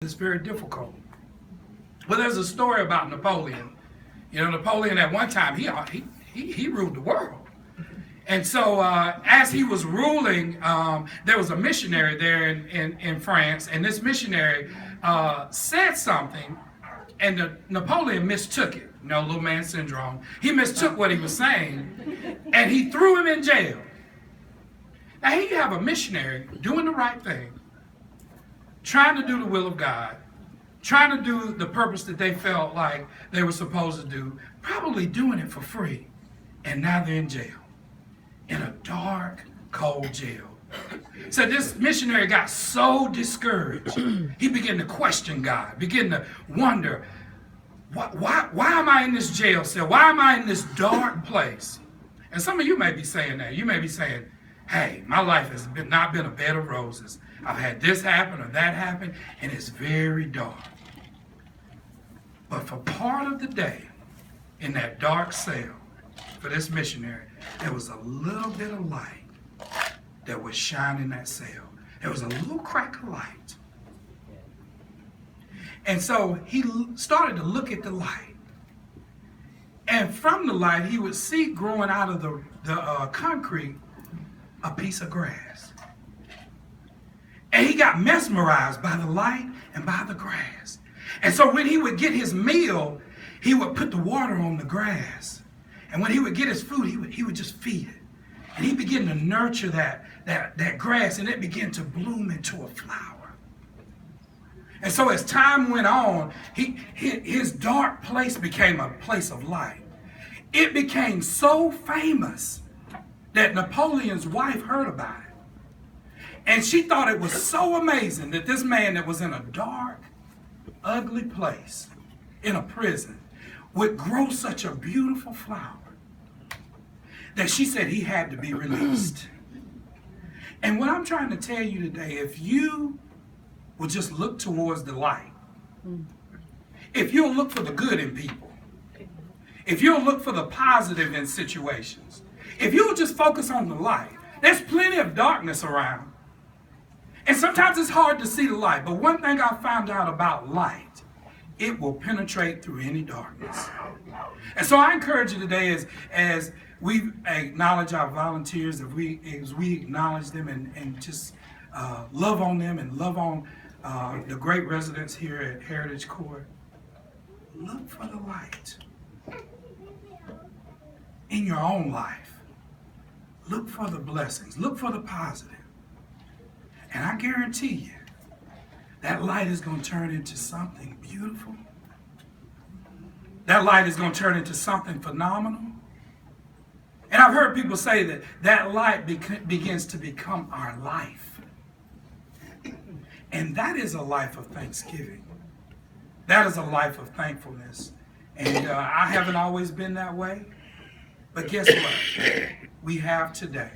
It's very difficult. Well, there's a story about Napoleon. You know, Napoleon at one time, he ruled the world. And so as he was ruling, there was a missionary there in France, and this missionary said something, and Napoleon mistook it. You know, little man syndrome. He mistook what he was saying, and he threw him in jail. Now here you have a missionary doing the right thing, trying to do the will of God, trying to do the purpose that they felt like they were supposed to do, probably doing it for free, and now they're in jail, in a dark, cold jail. So this missionary got so discouraged, he began to question God, began to wonder, why am I in this jail cell? Why am I in this dark place? And some of you may be saying that. You may be saying, hey, my life has not been a bed of roses. I've had this happen or that happen, and it's very dark. But for part of the day, in that dark cell, for this missionary, there was a little bit of light that was shining that cell. There was a little crack of light. And so he started to look at the light. And from the light, he would see growing out of the concrete a piece of grass. And he got mesmerized by the light and by the grass. And so when he would get his meal, he would put the water on the grass. And when he would get his food, he would just feed it. And he began to nurture that grass, and it began to bloom into a flower. And so as time went on, his dark place became a place of light. It became so famous that Napoleon's wife heard about it. And she thought it was so amazing that this man that was in a dark, ugly place, in a prison, would grow such a beautiful flower that she said he had to be released. And what I'm trying to tell you today, if you will just look towards the light, if you'll look for the good in people, if you'll look for the positive in situations, if you'll just focus on the light, there's plenty of darkness around. And sometimes it's hard to see the light, but one thing I found out about light, it will penetrate through any darkness. And so I encourage you today as we acknowledge our volunteers, as we acknowledge them and just love on them and love on the great residents here at Heritage Court, look for the light in your own life. Look for the blessings. Look for the positive. And I guarantee you, that light is going to turn into something beautiful. That light is going to turn into something phenomenal. And I've heard people say that that light begins to become our life. And that is a life of thanksgiving. That is a life of thankfulness. And I haven't always been that way. But guess what? We have today.